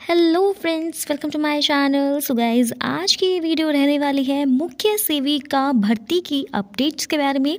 Hello friends, welcome to my channel. So guys, आज की ये वीडियो रहने वाली है मुख्य सेविका भर्ती की अपडेट्स के बारे में।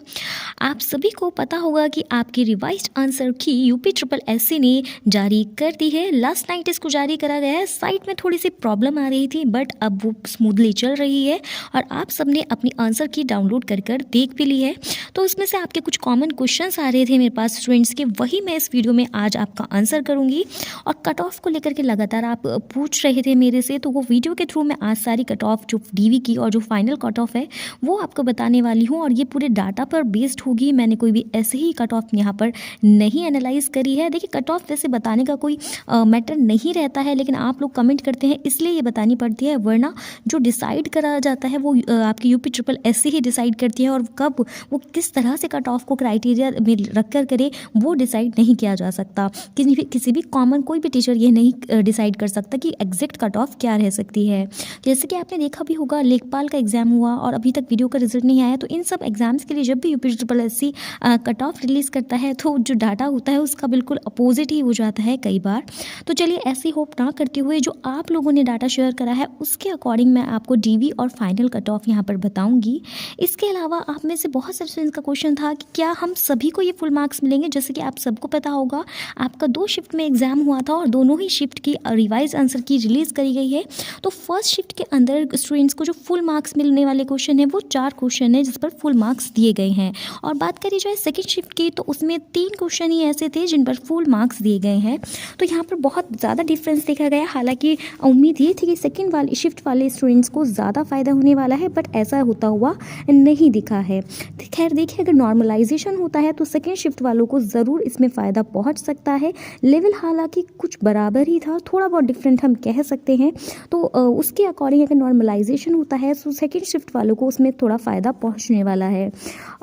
आप सभी को पता होगा कि आपकी रिवाइज्ड आंसर की यूपी ट्रिपल एससी ने जारी कर दी है। लास्ट नाइट इसको जारी करा गया है। साइट में थोड़ी सी प्रॉब्लम आ रही थी, बट अब वो स्मूथली चल रही है और आप सबने अपनी आंसर की डाउनलोड कर देख भी ली है। तो इसमें से आपके कुछ कॉमन क्वेश्चंस आ रहे थे मेरे पास स्टूडेंट्स के, वही मैं इस वीडियो में आज आपका आंसर करूँगी। और कट ऑफ को लेकर के लगातार आप पूछ रहे थे मेरे से, तो वो वीडियो के थ्रू मैं आज सारी कट ऑफ जो डीवी की और जो फाइनल कट ऑफ है वो आपको बताने वाली हूँ। और ये पूरे डाटा पर बेस्ड होगी, मैंने कोई भी ऐसे ही कट ऑफ यहाँ पर नहीं एनालाइज करी है। देखिए, कट ऑफ वैसे बताने का कोई मैटर नहीं रहता है, लेकिन आप लोग कमेंट करते हैं इसलिए ये बतानी पड़ती है, वरना जो डिसाइड करा जाता है वो आपकी यूपी ट्रिपल एससी ही डिसाइड करती है। और कब वो किस तरह से कट ऑफ को क्राइटेरिया में रख कर करे वो डिसाइड नहीं किया जा सकता। किसी भी कॉमन कोई भी टीचर ये नहीं डिसाइड कर सकता कि एग्जैक्ट कट ऑफ क्या रह सकती है। जैसे कि आपने देखा भी होगा, लेखपाल का एग्जाम हुआ और अभी तक वीडियो का रिजल्ट नहीं आया, तो इन सब एग्जाम्स के लिए जब भी UP triple SC cut off release करता है तो जो डाटा होता है उसका बिल्कुल अपोजिट ही हो जाता है कई बार। तो चलिए, ऐसी होप ना करते हुए जो आप लोगों ने डाटा शेयर करा है उसके अकॉर्डिंग मैं आपको डीवी और फाइनल कट ऑफ यहाँ पर बताऊंगी। इसके अलावा आप में से बहुत सारे स्टूडेंट्स का क्वेश्चन था कि क्या हम सभी को ये फुल मार्क्स मिलेंगे। जैसे कि आप सबको पता होगा, आपका 2 शिफ्ट में एग्जाम हुआ था और दोनों ही शिफ्ट की रिवाइज आंसर की रिलीज करी गई है। तो फर्स्ट शिफ्ट के अंदर स्टूडेंट्स को जो फुल मार्क्स मिलने वाले क्वेश्चन है वो 4 क्वेश्चन है जिस पर फुल मार्क्स दिए गए हैं। और बात करी जाए सेकंड शिफ्ट की, तो उसमें 3 क्वेश्चन ही ऐसे थे जिन पर फुल मार्क्स दिए गए हैं। तो यहाँ पर बहुत ज़्यादा डिफरेंस देखा गया। हालांकि उम्मीद ये थी कि सेकेंड वाले शिफ्ट वाले स्टूडेंट्स को ज़्यादा फायदा होने वाला है, बट ऐसा होता हुआ नहीं दिखा है। खैर देखिए, अगर नॉर्मलाइजेशन होता है तो सेकेंड शिफ्ट वालों को ज़रूर इसमें फ़ायदा पहुँच सकता है। लेवल हालांकि कुछ बराबर ही था, थोड़ा बहुत डिफरेंट हम कह सकते हैं। तो उसके अकॉर्डिंग अगर नॉर्मलाइजेशन होता है तो सेकेंड शिफ्ट वालों को उसमें थोड़ा फ़ायदा पहुंचने वाला है।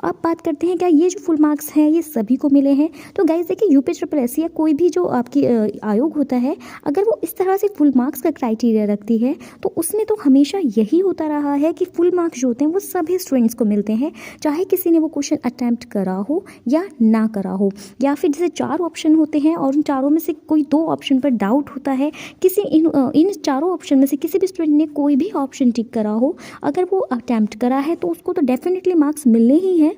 अब बात करते हैं क्या ये जो फुल मार्क्स हैं ये सभी को मिले हैं। तो गाइस देखिए, यूपी ट्रिपल एससी या कोई भी जो आपकी आयोग होता है, अगर वो इस तरह से फुल मार्क्स का क्राइटेरिया रखती है तो उसमें तो हमेशा यही होता रहा है कि फुल मार्क्स जो होते हैं वो सभी स्टूडेंट्स को मिलते हैं, चाहे किसी ने वो क्वेश्चन अटैम्प्ट करा हो या ना करा हो। या फिर जैसे 4 ऑप्शन होते हैं और उन चारों में से कोई 2 ऑप्शन पर डाउट होता है, किसी इन चारों ऑप्शन में से किसी भी स्टूडेंट ने कोई भी ऑप्शन टिक करा हो, अगर वो अटैम्प्ट करा है तो उसको तो डेफिनेटली मार्क्स मिलने ही हैं।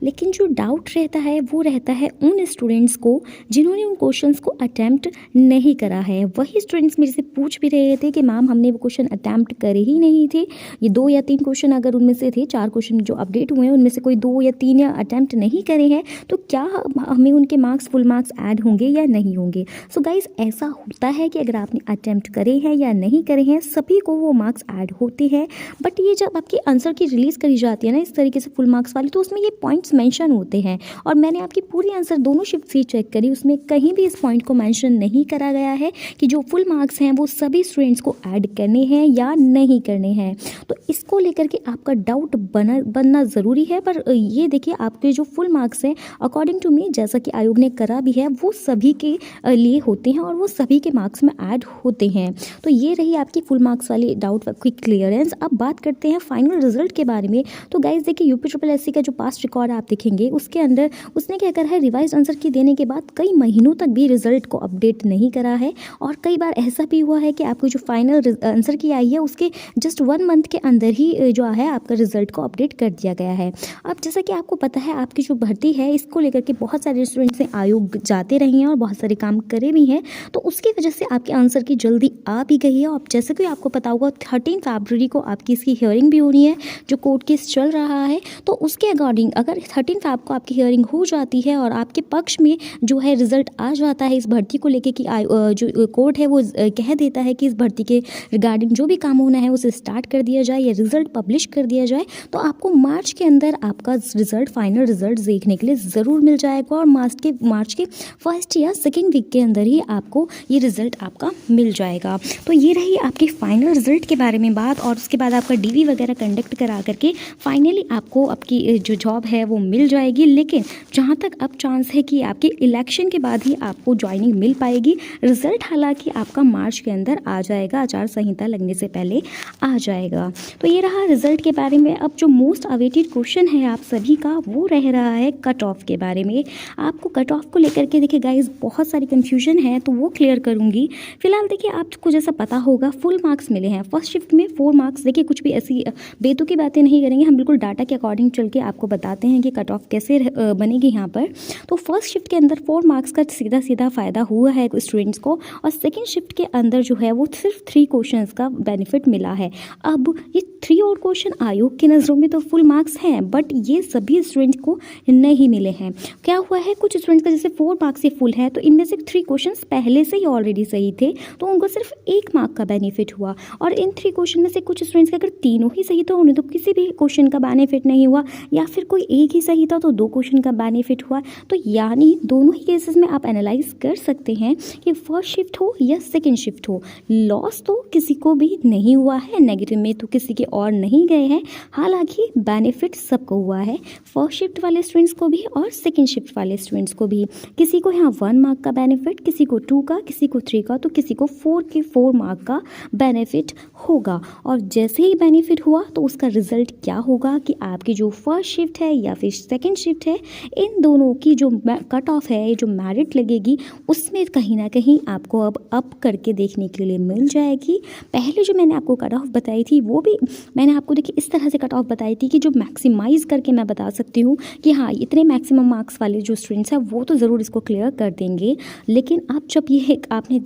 लेकिन जो डाउट रहता है वो रहता है उन स्टूडेंट्स को जिन्होंने उन क्वेश्चंस को अटैम्प्ट नहीं करा है। वही स्टूडेंट्स मेरे से पूछ भी रहे थे कि मैम हमने वो क्वेश्चन अटैम्प्ट करे ही नहीं थे। ये 2 या 3 क्वेश्चन अगर उनमें से थे, 4 क्वेश्चन जो अपडेट हुए हैं उनमें से कोई 2 या 3 अटैम्प्ट नहीं करे हैं, तो क्या हमें उनके मार्क्स फुल मार्क्स ऐड होंगे या नहीं होंगे। सो गाइज, ऐसा होता है कि अगर आपने अटैम्प्ट करे हैं या नहीं करे हैं, सभी को वो मार्क्स ऐड होते हैं। बट ये जब आपकी आंसर की रिलीज़ करी जाती है ना इस तरीके से फुल मार्क्स वाली, तो उसमें ये पॉइंट्स मेंशन होते हैं। और मैंने आपकी पूरी आंसर दोनों शिफ्ट से चेक करी, उसमें कहीं भी इस पॉइंट को मेंशन नहीं करा गया है कि जो फुल मार्क्स हैं वो सभी स्टूडेंट्स को ऐड करने हैं या नहीं करने हैं। तो इसको लेकर के आपका डाउट बनना ज़रूरी है। पर ये देखिए, आपके जो फुल मार्क्स हैं अकॉर्डिंग टू मी, जैसा कि आयोग ने करा भी है, वो सभी के लिए होते हैं और वो सभी के मार्क्स में ऐड होते हैं। तो ये रही आपकी फुल मार्क्स वाली डाउट क्विक क्लियरेंस। अब बात करते हैं फाइनल रिजल्ट के बारे में। तो गाइज देखिए, यूपी ट्रिपल एससी का जो पास्ट रिकॉर्ड आप देखेंगे उसके अंदर उसने क्या करा है, रिवाइज आंसर की देने के बाद कई महीनों तक भी रिजल्ट को अपडेट नहीं करा है। और कई बार ऐसा भी हुआ है कि आपको जो फाइनल आंसर की आई है उसके जस्ट 1 मंथ के अंदर ही जो है आपका रिजल्ट को अपडेट कर दिया गया है। अब जैसा कि आपको पता है, आपकी जो भर्ती है इसको लेकर के बहुत सारे स्टूडेंट्स ने आयोग जाते रहे हैं और बहुत सारे काम करे भी हैं, तो उसकी वजह से आपके आंसर की जल्दी आ भी गई है। और जैसे कि आपको पता होगा, 13 फरवरी को आपकी इसकी हियरिंग भी होनी है, जो कोर्ट केस चल रहा है। तो उसके अकॉर्डिंग अगर 13 फरवरी को आपकी हियरिंग हो जाती है और आपके पक्ष में जो है रिजल्ट आ जाता है इस भर्ती को लेके कि जो कोर्ट है वो कह देता है कि इस भर्ती के रिगार्डिंग जो भी काम होना है उसे स्टार्ट कर दिया जाए या रिजल्ट पब्लिश कर दिया जाए, तो आपको मार्च के अंदर आपका रिजल्ट फाइनल रिजल्ट देखने के लिए ज़रूर मिल जाएगा। और मार्च के फर्स्ट या सेकेंड वीक के अंदर ही आपको ये रिजल्ट आपका मिल जाएगा। तो ये रही आपकी फाइनल रिजल्ट के बारे में बात। और उसके बाद आपका डीवी वगैरह कंडक्ट करा करके फाइनली आपको आपकी जो जॉब है वो मिल जाएगी, लेकिन जहाँ तक अब चांस है कि आपके इलेक्शन के बाद ही आपको ज्वाइनिंग मिल पाएगी। रिजल्ट हालांकि आपका मार्च के अंदर आ जाएगा, आचार संहिता लगने से पहले आ जाएगा। तो ये रहा रिजल्ट के बारे में। अब जो मोस्ट अवेटेड क्वेश्चन है आप सभी का वो रह रहा है कट ऑफ के बारे में। आपको कट ऑफ को लेकर के देखिए गाइज बहुत सारी कन्फ्यूजन है, तो वो क्लियर करूँगी। फिलहाल देखिए आपको जैसा पता होगा फुल मार्क्स मिले हैं फर्स्ट शिफ्ट में 4 मार्क्स। देखिए कुछ भी ऐसी बेतुकी बातें नहीं करेंगे, हम बिल्कुल डाटा के अकॉर्डिंग चल के आपको बताते हैं कि कट ऑफ कैसे बनेगी यहाँ पर। तो फर्स्ट शिफ्ट के अंदर 4 मार्क्स का सीधा सीधा फ़ायदा हुआ है स्टूडेंट्स को, और सेकेंड शिफ्ट के अंदर जो है वो सिर्फ 3 क्वेश्चंस का बेनिफिट मिला है। अब ये 3 और क्वेश्चन आयोग की नज़रों में तो फुल मार्क्स हैं, बट ये सभी स्टूडेंट्स को नहीं मिले हैं। क्या हुआ है, कुछ स्टूडेंट्स का जैसे 4 मार्क्स से फुल है तो इनमें से 3 क्वेश्चंस पहले से ही ऑलरेडी सही थे, तो उनको सिर्फ 1 मार्क का बेनिफिट हुआ। और इन 3 क्वेश्चन में से कुछ स्टूडेंट्स का अगर तीनों ही सही तो उन्हें तो किसी भी क्वेश्चन का बेनिफिट नहीं हुआ, या फिर कोई एक ही सही था तो 2 क्वेश्चन का बेनिफिट हुआ। तो यानी दोनों ही केसेस में आप एनालाइज कर सकते हैं कि फर्स्ट शिफ्ट हो या सेकेंड शिफ्ट हो, लॉस तो किसी को भी नहीं हुआ है, नेगेटिव में तो किसी के और नहीं गए हैं। हालांकि बेनिफिट सबको हुआ है, फर्स्ट शिफ्ट वाले स्टूडेंट्स को भी और सेकेंड शिफ्ट वाले स्टूडेंट्स को भी। किसी को यहाँ 1 मार्क का बेनिफिट, किसी को 2 का, किसी को 3 का, तो किसी को 4 मार्क का बेनिफिट होगा। और जैसे ही बेनिफिट हुआ तो उसका रिजल्ट क्या होगा कि आपकी जो फर्स्ट शिफ्ट है या फिर सेकेंड शिफ्ट है, इन दोनों की जो कट ऑफ है, जो मेरिट लगेगी, उसमें कहीं ना कहीं आपको अब अप करके देखने के लिए मिल जाएगी। पहले जो मैंने आपको कट ऑफ बताई थी वो भी मैंने आपको देखिए इस तरह से कट ऑफ बताई थी कि जो मैक्सिमाइज़ करके मैं बता सकती हूँ कि हाँ इतने मैक्सिमम मार्क्स वाले जो स्टूडेंट्स हैं वो तो ज़रूर इसको क्लियर कर देंगे। लेकिन अब जब ये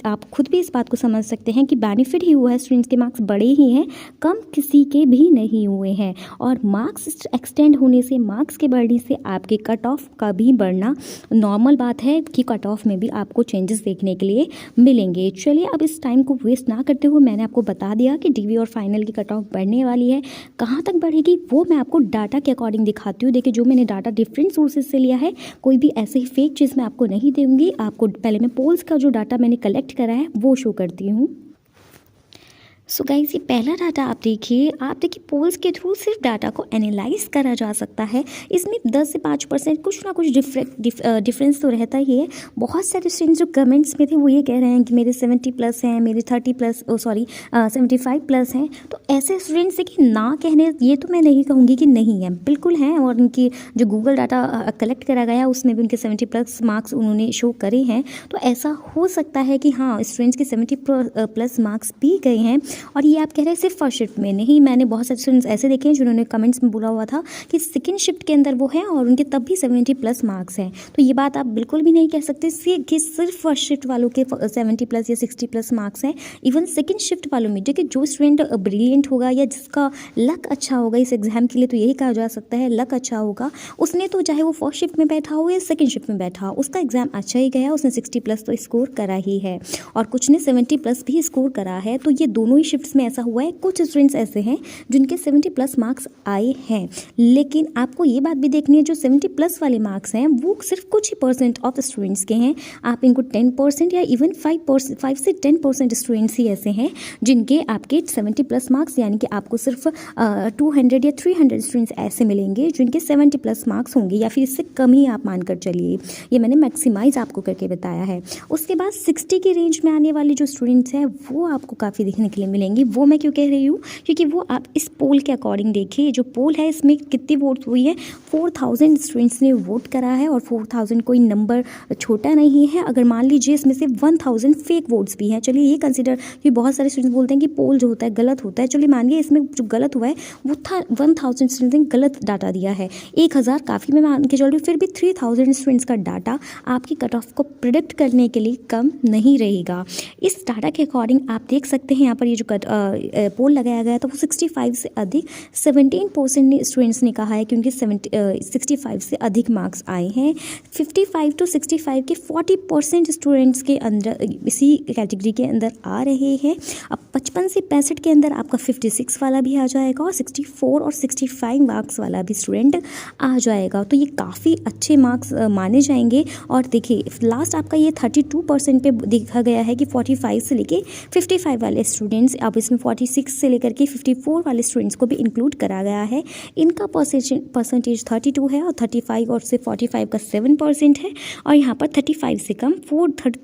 आप खुद भी इस बात को समझ सकते हैं कि बेनिफिट ही हुआ है, स्टूडेंट्स के मार्क्स बड़े ही हैं, कम किसी के भी नहीं हुए हैं। और मार्क्स एक्सटेंड होने से, मार्क्स के बढ़ने से आपके कट ऑफ का भी बढ़ना नॉर्मल बात है कि कट ऑफ में भी आपको चेंजेस देखने के लिए मिलेंगे। चलिए अब इस टाइम को वेस्ट ना करते हुए मैंने आपको बता दिया कि डीवी और फाइनल की कट ऑफ बढ़ने वाली है। कहाँ तक बढ़ेगी वो मैं आपको डाटा के अकॉर्डिंग दिखाती हूँ। देखिए जो मैंने डाटा डिफरेंट सोर्सेज से लिया है, कोई भी ऐसे ही फेक चीज़ मैं आपको नहीं दूंगी। आपको पहले मैं पोल्स का जो डाटा मैंने कलेक्ट करा है वो शो करती हूँ। सो गाइस ये पहला डाटा आप देखिए पोल्स के थ्रू सिर्फ डाटा को एनालाइज करा जा सकता है। इसमें 10 से 5% कुछ ना कुछ डिफरेंस तो रहता ही है। बहुत सारे स्टूडेंट्स जो कमेंट्स में थे वो ये कह रहे हैं कि मेरे 70 प्लस हैं, मेरे 75 प्लस हैं। तो ऐसे स्टूडेंट्स से कि ना कहने, ये तो मैं नहीं कहूँगी कि नहीं है, बिल्कुल हैं। और उनकी जो गूगल डाटा कलेक्ट करा गया उसमें भी उनके 70 प्लस मार्क्स उन्होंने शो करे हैं। तो ऐसा हो सकता है कि हाँ स्टूडेंट्स के 70 प्लस मार्क्स भी गए हैं। और ये आप कह रहे हैं सिर्फ फर्स्ट शिफ्ट में नहीं, मैंने बहुत सारे स्टूडेंट्स ऐसे देखे हैं जिन्होंने कमेंट्स में बोला हुआ था कि सेकंड शिफ्ट के अंदर वो हैं और उनके तब भी 70 प्लस मार्क्स हैं। तो ये बात आप बिल्कुल भी नहीं कह सकते कि सिर्फ फर्स्ट शिफ्ट वालों के 70 प्लस या 60 प्लस मार्क्स हैं। इवन सेकंड शिफ्ट वालों में देखिए जो स्टूडेंट ब्रिलियंट होगा या जिसका लक अच्छा होगा इस एग्जाम के लिए, तो यही कहा जा सकता है लक अच्छा होगा, उसने तो चाहे वो फर्स्ट शिफ्ट में बैठा हो या सेकंड शिफ्ट में बैठा हो उसका एग्जाम अच्छा ही गया, उसने 60 प्लस तो स्कोर करा ही है और कुछ ने 70 प्लस भी स्कोर करा है। तो ये दोनों ही शिफ्ट्स में ऐसा हुआ है। कुछ स्टूडेंट्स ऐसे हैं जिनके 70 प्लस मार्क्स आए हैं, लेकिन आपको ये बात भी देखनी है जो 70 प्लस वाले मार्क्स हैं वो सिर्फ कुछ ही % ऑफ स्टूडेंट्स के हैं। आप इनको 10% या इवन 5 से 10% स्टूडेंट्स ही ऐसे हैं जिनके आपके 70 प्लस मार्क्स, यानी कि आपको सिर्फ 200 या 300 स्टूडेंट्स ऐसे मिलेंगे जिनके 70 प्लस मार्क्स होंगे या फिर इससे कम ही आप मानकर चलिए। ये मैंने मैक्सिमाइज आपको करके बताया है। उसके बाद 60 की रेंज में आने वाले जो स्टूडेंट्स हैं वो आपको काफ़ी देखने के लिए मिलेंगी। वो मैं क्यों कह रही हूँ, क्योंकि वो आप इस पोल के अकॉर्डिंग देखिए। जो पोल है इसमें कितनी वोट हुई है, 4000 स्टूडेंट्स ने वोट करा है और 4000 कोई नंबर छोटा नहीं है। अगर मान लीजिए इसमें से 1000 फेक वोट्स भी हैं, चलिए ये कंसिडर, क्योंकि बहुत सारे स्टूडेंट्स बोलते हैं कि पोल जो होता है गलत होता है। चलिए मानिए इसमें जो गलत हुआ है वो था 1000 स्टूडेंट्स ने गलत डाटा दिया है। 1000 काफ़ी मैं मान के चल रही हूँ, फिर भी 3000 स्टूडेंट्स का डाटा आपकी कट ऑफ को प्रिडिक्ट करने के लिए कम नहीं रहेगा। इस डाटा के अकॉर्डिंग आप देख सकते हैं यहाँ पर ये जो पोल लगाया गया था वो 65 से अधिक 17% ने स्टूडेंट्स ने कहा है क्योंकि 65 से अधिक मार्क्स आए हैं। 55 to 65 के 40% स्टूडेंट्स के अंदर इसी कैटेगरी के अंदर आ रहे हैं। अब 55 से 65 के अंदर आपका 56 वाला भी आ जाएगा और 64 और 65 मार्क्स वाला भी स्टूडेंट आ जाएगा। तो ये काफ़ी अच्छे मार्क्स माने जाएंगे। और देखिए लास्ट आपका ये 32% पे देखा गया है कि 45 से लेके 55 वाले स्टूडेंट्स स्टूडेंट्स, अब इसमें 46 से लेकर के 54 वाले स्टूडेंट्स को भी इंक्लूड करा गया है। इनका परसेंटेज 32 है और 35 और से 45 का 7% है, और यहाँ पर 35 से कम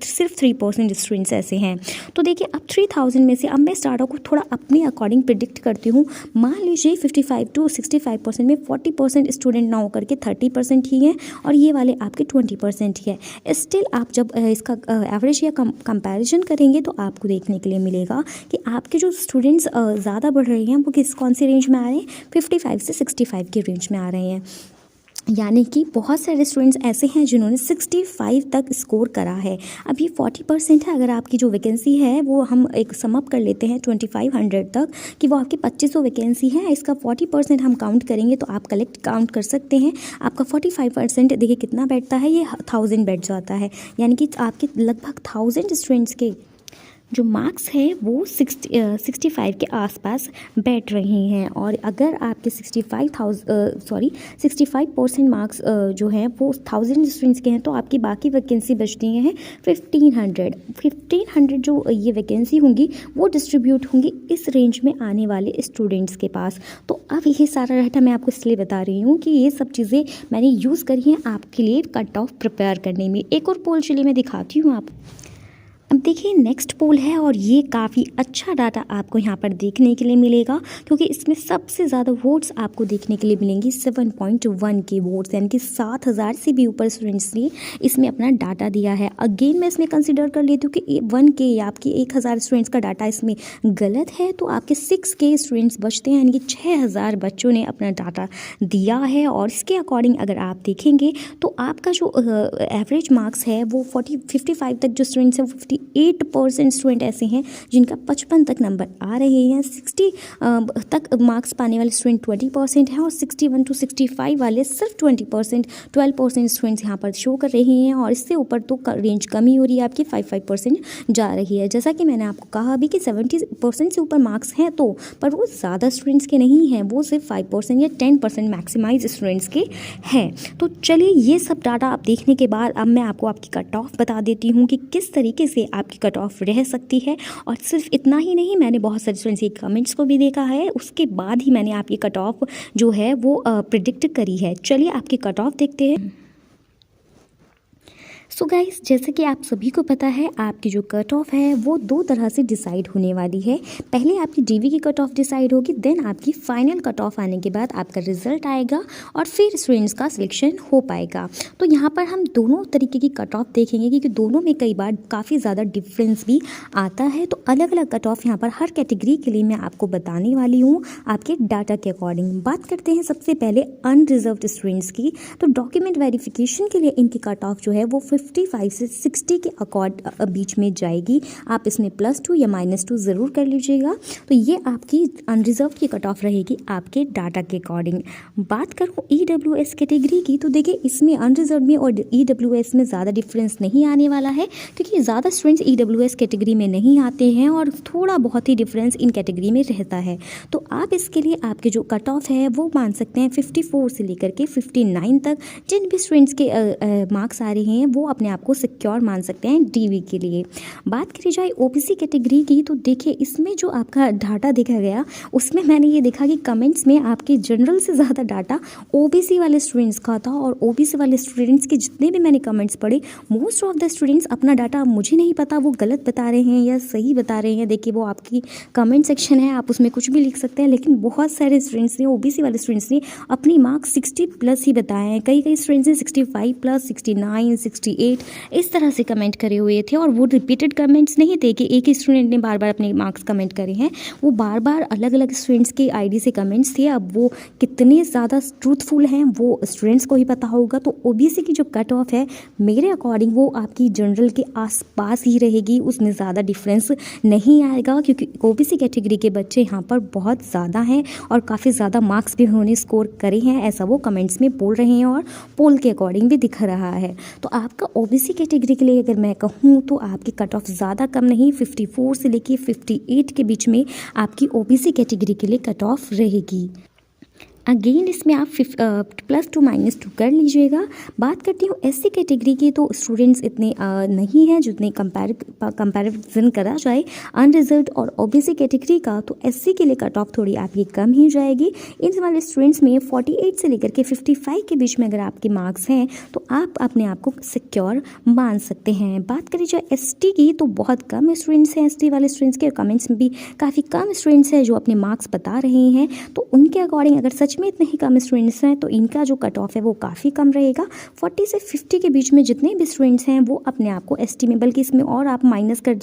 सिर्फ 3% स्टूडेंट्स ऐसे हैं। तो देखिए अब 3000 में से अब मैं स्टार्टअप को थोड़ा अपने अकॉर्डिंग प्रिडिक्ट करती हूँ। मान लीजिए 55 to 65% में 40% स्टूडेंट ना होकर के 30% ही है, और ये वाले आपके 20% ही है। स्टिल आप जब इसका एवरेज या कंपैरिजन करेंगे तो आपको देखने के लिए मिलेगा कि आपके जो स्टूडेंट्स ज़्यादा बढ़ रहे हैं वो कौन से रेंज में आ रहे हैं, 55 से 65 के रेंज में आ रहे हैं। यानी कि बहुत सारे स्टूडेंट्स ऐसे हैं जिन्होंने 65 तक स्कोर करा है। अभी 40% है। अगर आपकी जो वैकेंसी है वो हम एक समअप कर लेते हैं 2500 तक, कि वो आपकी 2500 वैकेंसी है, इसका 40% हम काउंट करेंगे तो आप काउंट कर सकते हैं। आपका 45% देखिए कितना बैठता है, ये 1000 बैठ जाता है। यानी कि आपके लगभग 1000 स्टूडेंट्स के जो मार्क्स है वो 65 के आसपास बैठ रहे हैं। और अगर आपके 65% मार्क्स जो हैं वो 1000 स्टूडेंट्स के हैं, तो आपकी बाकी वैकेंसी बचती हैं 1500 जो ये वैकेंसी होंगी वो डिस्ट्रीब्यूट होंगी इस रेंज में आने वाले स्टूडेंट्स के पास। तो अब ये सारा डाटा मैं आपको इसलिए बता रही हूँ कि ये सब चीज़ें मैंने यूज़ करी हैं आपके लिए कट ऑफ प्रिपेयर करने में। एक और पोल चलिए मैं दिखाती हूँ आप। अब देखिए नेक्स्ट पोल है, और ये काफ़ी अच्छा डाटा आपको यहाँ पर देखने के लिए मिलेगा, क्योंकि इसमें सबसे ज़्यादा वोट्स आपको देखने के लिए मिलेंगी 7.1 के वोट्स, यानी कि 7000 से भी ऊपर स्टूडेंट्स ने इसमें अपना डाटा दिया है। अगेन मैं इसमें कंसिडर कर लेती हूँ कि 1K या आपकी 1000 स्टूडेंट्स का डाटा इसमें गलत है, तो आपके 6K स्टूडेंट्स बचते हैं, यानी कि 6000 बच्चों ने अपना डाटा दिया है। और इसके अकॉर्डिंग अगर आप देखेंगे तो आपका जो एवरेज मार्क्स है वो 55 तक जो स्टूडेंट्स हैं 58% स्टूडेंट ऐसे हैं जिनका 55 तक नंबर आ रहे हैं। 60 तक मार्क्स पाने वाले स्टूडेंट 20% हैं, और 61 to 65 वाले सिर्फ 12% स्टूडेंट्स यहाँ पर शो कर रहे हैं। और इससे ऊपर तो रेंज कमी हो रही है, आपकी 5% जा रही है। जैसा कि मैंने आपको कहा अभी कि 70% से ऊपर मार्क्स हैं, तो पर वो ज़्यादा स्टूडेंट्स के नहीं हैं, वो सिर्फ 5% या 10% मैक्सिमाइज स्टूडेंट्स के हैं। तो चलिए ये सब डाटा आप देखने के बाद अब मैं आपको आपकी कट ऑफ बता देती हूँ कि किस तरीके से आपकी कट ऑफ रह सकती है। और सिर्फ इतना ही नहीं, मैंने बहुत सारे स्टूडेंट्स के कमेंट्स को भी देखा है, उसके बाद ही मैंने आपकी कट ऑफ जो है वो प्रिडिक्ट करी है। चलिए आपकी कट ऑफ देखते हैं। सो गाइस, जैसे कि आप सभी को पता है आपकी जो कट ऑफ है वो 2 तरह से डिसाइड होने वाली है। पहले आपकी डीवी की कट ऑफ डिसाइड होगी, देन आपकी फाइनल कट ऑफ आने के बाद आपका रिजल्ट आएगा और फिर स्टूडेंट्स का सिलेक्शन हो पाएगा। तो यहाँ पर हम दोनों तरीके की कट ऑफ देखेंगे, क्योंकि दोनों में कई बार काफ़ी ज़्यादा डिफरेंस भी आता है। तो अलग अलग कट ऑफ यहाँ पर हर कैटेगरी के लिए मैं आपको बताने वाली हूँ आपके डाटा के अकॉर्डिंग। बात करते हैं सबसे पहले अनरिजर्व्ड स्टूडेंट्स की। तो डॉक्यूमेंट वेरिफिकेशन के लिए इनकी कट ऑफ जो है वो 55 से 60 के बीच में जाएगी। आप इसमें +2 या -2 ज़रूर कर लीजिएगा। तो ये आपकी अनरिजर्व की कट ऑफ रहेगी आपके डाटा के अकॉर्डिंग। बात करूँ EWS कैटेगरी की, तो देखिए इसमें अनरिजर्व में और EWS में ज़्यादा डिफरेंस नहीं आने वाला है, क्योंकि ज़्यादा स्टूडेंट्स EWS कैटेगरी में नहीं आते हैं और थोड़ा बहुत ही डिफरेंस इन कैटेगरी में रहता है। तो आप इसके लिए आपके जो कट ऑफ है वो मान सकते हैं 54 से लेकर के 59 तक। जिन भी स्टूडेंट्स के मार्क्स आ रहे हैं वो अपने आप को सिक्योर मान सकते हैं डीवी के लिए। बात करी जाए ओबीसी कैटेगरी की, तो देखिए इसमें जो आपका डाटा देखा गया उसमें मैंने ये देखा कि कमेंट्स में आपके जनरल से ज़्यादा डाटा ओबीसी वाले स्टूडेंट्स का था। और ओबीसी वाले स्टूडेंट्स के जितने भी मैंने कमेंट्स पढ़े, मोस्ट ऑफ द स्टूडेंट्स अपना डाटा, मुझे नहीं पता वो गलत बता रहे हैं या सही बता रहे हैं, देखिए वो आपकी कमेंट सेक्शन है, आप उसमें कुछ भी लिख सकते हैं। लेकिन बहुत सारे स्टूडेंट्स ने, ओबीसी वाले स्टूडेंट्स ने अपनी मार्क्स 60+ ही बताए हैं। कई स्टूडेंट्स ने 65+, 69, 68 इस तरह से कमेंट करे हुए थे। और वो रिपीटेड कमेंट्स नहीं थे कि एक ही स्टूडेंट ने बार बार अपने मार्क्स कमेंट करे हैं, वो बार बार अलग अलग स्टूडेंट्स के आईडी से कमेंट्स थे। अब वो कितने ज़्यादा ट्रूथफुल हैं वो स्टूडेंट्स को ही पता होगा। तो ओबीसी की जो कट ऑफ है मेरे अकॉर्डिंग वो आपकी जनरल के आसपास ही रहेगी, उसमें ज़्यादा डिफरेंस नहीं आएगा, क्योंकि ओबीसी कैटेगरी के बच्चे यहाँ पर बहुत ज़्यादा हैं और काफ़ी ज़्यादा मार्क्स भी उन्होंने स्कोर करे हैं, ऐसा वो कमेंट्स में बोल रहे हैं और पोल के अकॉर्डिंग भी दिख रहा है। तो आपका ओबीसी कैटेगरी के लिए अगर मैं कहूँ तो आपकी कट ऑफ ज़्यादा कम नहीं, 54 से लेके 58 के बीच में आपकी ओबीसी कैटेगरी के लिए कट ऑफ रहेगी। अगेन इसमें आप +2 -2 कर लीजिएगा। बात करती हूँ एससी कैटेगरी की, तो स्टूडेंट्स इतने नहीं हैं जितने कंपैरिजन करा जाए अनरिजर्व्ड और ओबीसी कैटेगरी का, तो एससी के लिए कट ऑफ थोड़ी आपकी कम ही जाएगी। इन वाले स्टूडेंट्स में 48 से लेकर के 55 के बीच में अगर आपके मार्क्स हैं तो आप अपने आप को सिक्योर मान सकते हैं। बात करें जाए एसटी की, तो बहुत कम स्टूडेंट्स हैं एसटी वाले स्टूडेंट्स के, कमेंट्स में भी काफ़ी कम स्टूडेंट्स हैं जो अपने मार्क्स बता रहे हैं। तो उनके अकॉर्डिंग अगर सच में इतने ही कम स्टूडेंट्स हैं तो इनका जो कट ऑफ है वो काफ़ी कम रहेगा। 40 से 50 के बीच में जितने भी स्टूडेंट्स हैं वो अपने आप को एसटी में, बल्कि इसमें और आप माइनस कर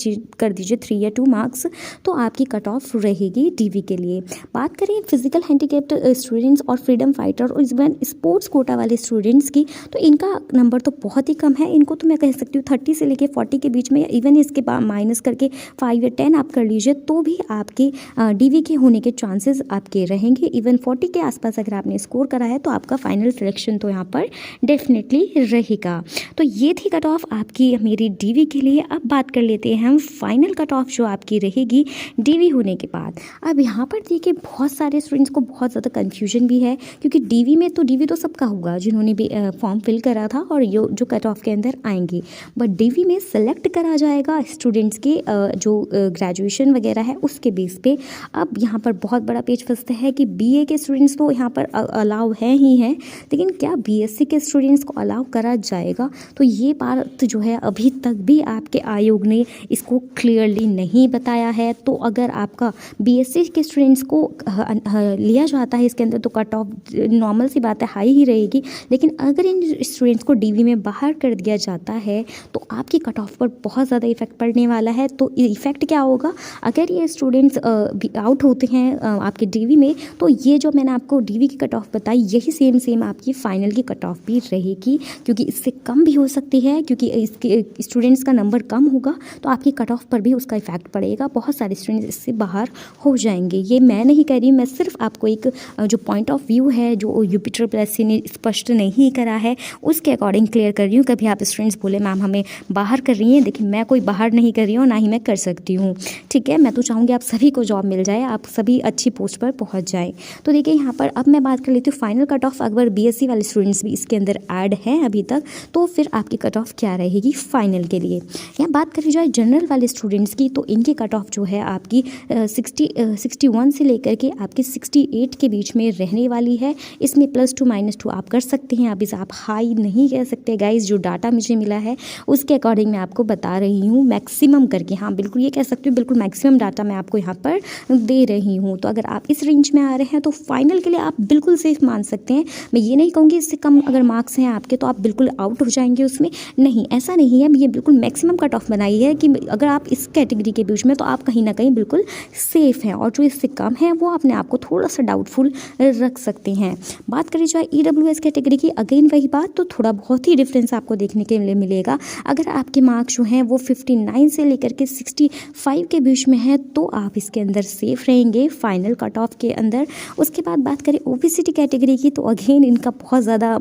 दीजिए 3 या 2 मार्क्स, तो आपकी कट ऑफ रहेगी डीवी के लिए। बात करें फिजिकल हैंडीकैप्ड स्टूडेंट्स और फ्रीडम फाइटर और इवन स्पोर्ट्स कोटा वाले स्टूडेंट्स की, तो इनका नंबर तो बहुत ही कम है। इनको तो मैं कह सकती हूँ 30 से लेकर 40 के बीच में, इवन इसके बाद माइनस करके 5 या 10 आप कर लीजिए तो भी आपके डीवी के होने के चांसेस आपके रहेंगे। इवन 40 के आसपास अगर आपने स्कोर करा है तो आपका फाइनल सिलेक्शन तो यहाँ पर डेफिनेटली रहेगा। तो ये थी कट ऑफ आपकी मेरी डीवी के लिए। अब बात कर लेते हैं हम फाइनल कट ऑफ जो आपकी रहेगी डीवी होने के बाद। अब यहाँ पर देखिए बहुत सारे स्टूडेंट्स को बहुत ज़्यादा कन्फ्यूजन भी है, क्योंकि डीवी तो सबका होगा जिन्होंने भी फॉर्म फिल करा था और जो कट ऑफ के अंदर आएंगे, बट डीवी में सेलेक्ट करा जाएगा स्टूडेंट्स के जो ग्रेजुएशन वगैरह है उसके बेस पे। अब यहाँ पर बहुत बड़ा पेच फंसता है कि बीए के स्टूडेंट्स तो यहाँ पर अलाउ हैं ही हैं, लेकिन क्या बीएससी के स्टूडेंट्स को अलाउ करा जाएगा? तो ये बात जो है अभी तक भी आपके आयोग ने इसको क्लियरली नहीं बताया है। तो अगर आपका बीएससी के स्टूडेंट्स को लिया जाता है इसके अंदर तो कट ऑफ नॉर्मल सी बात है हाई ही रहेगी, लेकिन अगर इन स्टूडेंट्स को डीवी में बाहर कर दिया जाता है तो आपकी कट ऑफ पर बहुत ज़्यादा इफेक्ट पड़ने वाला है। तो इफेक्ट क्या होगा, अगर ये स्टूडेंट्स आउट होते हैं आपके डीवी में, तो ये जो मैंने आपको डीवी की कट ऑफ बताई यही सेम आपकी फाइनल की कट ऑफ भी रहेगी, क्योंकि इससे कम भी हो सकती है, क्योंकि इसके स्टूडेंट्स का नंबर कम होगा तो आपकी कट ऑफ पर भी उसका इफेक्ट पड़ेगा। बहुत सारे स्टूडेंट्स इससे बाहर हो जाएंगे। ये मैं नहीं कह रही, मैं सिर्फ आपको एक जो पॉइंट ऑफ व्यू है जो यूपी ट्रिपल ने स्पष्ट नहीं करा है उसके अकॉर्डिंग क्लियर कर रही हूँ। कभी आप स्टूडेंट्स बोले मैम हमें बाहर कर रही हैं, देखिए मैं कोई बाहर नहीं कर रही हूँ, ना ही मैं कर सकती हूँ, ठीक है। मैं तो चाहूँगी आप सभी को जॉब मिल जाए, आप सभी अच्छी पोस्ट पर पहुँच जाए। तो देखिए यहाँ पर अब मैं बात कर लेती हूँ फाइनल कट ऑफ। अगर बीएससी वाले स्टूडेंट्स भी इसके अंदर ऐड हैं अभी तक, तो फिर आपकी कट ऑफ क्या रहेगी फाइनल के लिए। यहाँ बात करी जाए जनरल वाले स्टूडेंट्स की, तो इनकी कट ऑफ जो है आपकी 61 से लेकर के आपकी 68 के बीच में रहने वाली है। इसमें +2 -2 आप कर सकते हैं। अब इसे आप हाई नहीं कह सकते गाइज, जो डाटा मुझे मिला है उसके अकॉर्डिंग मैं आपको बता रही हूँ मैक्सिमम करके। हाँ बिल्कुल ये कह सकती हूँ, बिल्कुल मैक्सिमम डाटा मैं आपको यहाँ पर दे रही हूँ। तो अगर आप इस रेंज में आ रहे हैं तो फाइनल के लिए आप बिल्कुल सेफ मान सकते हैं। मैं ये नहीं कहूँगी इससे कम अगर मार्क्स हैं आपके तो आप बिल्कुल आउट हो जाएंगे उसमें, नहीं ऐसा नहीं है। ये बिल्कुल मैक्सिमम कट ऑफ बनाई है कि अगर आप इस कैटेगरी के बीच में तो आप कहीं ना कहीं बिल्कुल सेफ़ हैं, और जो इससे कम है वो अपने आप को थोड़ा सा डाउटफुल रख सकते हैं। बात करी जाए ईडब्ल्यूएस कैटेगरी की, अगेन वही बात, तो थोड़ा बहुत ही डिफरेंस आपको देखने के लिए मिलेगा। अगर आपके मार्क्स जो हैं वो 59 से लेकर के 65 के बीच में है तो आप इसके अंदर सेफ रहेंगे फाइनल कट ऑफ के अंदर। उसके बाद बात करें ओबीसी कैटेगरी की, तो अगेन इनका बहुत ज़्यादा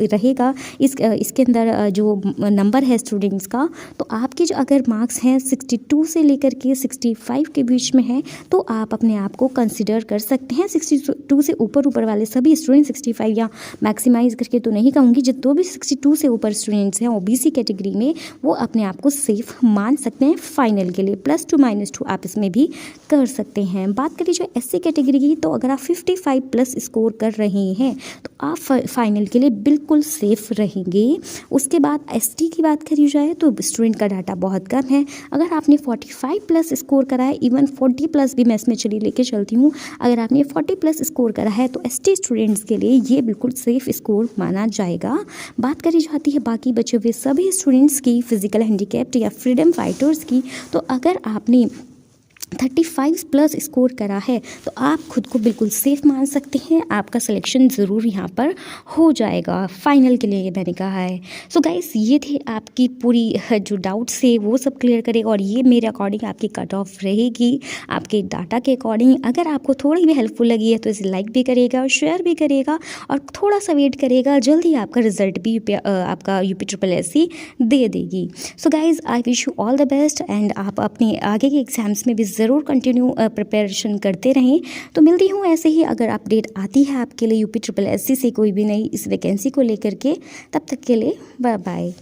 रहेगा इसके अंदर जो नंबर है स्टूडेंट्स का। तो आपके जो अगर मार्क्स हैं 62 से लेकर के 65 के बीच में है तो आप अपने आप को कंसिडर कर सकते हैं। 62 से ऊपर वाले सभी स्टूडेंट 65 या मैक्सिमाइज करके तो नहीं कहूँगी, जितने भी 62 से ऊपर स्टूडेंट्स हैं ओबीसी कैटेगरी में वो अपने आप को सेफ मान सकते हैं फाइनल के लिए। +2 -2 आप इसमें भी कर सकते हैं। बात करिए जो एससी कैटेगरी की, तो अगर आप 55+ स्कोर कर रहे हैं तो आप फाइनल के लिए बिल्कुल सेफ रहेंगे। उसके बाद एसटी की बात करी जाए तो स्टूडेंट का डाटा बहुत कम है। अगर आपने 45+ स्कोर करा है, इवन 40+ भी मैं इसमें चली लेके चलती हूँ, अगर आपने 40+ स्कोर करा है तो एसटी स्टूडेंट्स के लिए ये बिल्कुल सेफ स्कोर माना जाएगा। बात करी जाती है बाकी बचे हुए सभी स्टूडेंट्स की, फिजिकल हैंडीकैप्ड या फ्रीडम फाइटर्स की, तो अगर आपने 35+ स्कोर करा है तो आप खुद को बिल्कुल सेफ मान सकते हैं, आपका सिलेक्शन ज़रूर यहाँ पर हो जाएगा फाइनल के लिए, ये मैंने कहा है। सो गाइस ये थे आपकी पूरी जो डाउट्स है वो सब क्लियर करेगा, और ये मेरे अकॉर्डिंग आपकी कट ऑफ रहेगी आपके डाटा के अकॉर्डिंग। अगर आपको थोड़ी भी हेल्पफुल लगी है तो इसे लाइक भी करेगा, शेयर भी करेगा, और थोड़ा सा वेट करेगा, जल्दी आपका रिजल्ट भी आपका यूपी SSC दे देगी। So guys I wish you all the best, and आप अपने आगे के एग्जाम्स में भी ज़रूर कंटिन्यू प्रिपरेशन करते रहें। तो मिलती हूँ ऐसे ही अगर अपडेट आती है आपके लिए UP SSSC से कोई भी नई इस वैकेंसी को लेकर के। तब तक के लिए बाय बाय।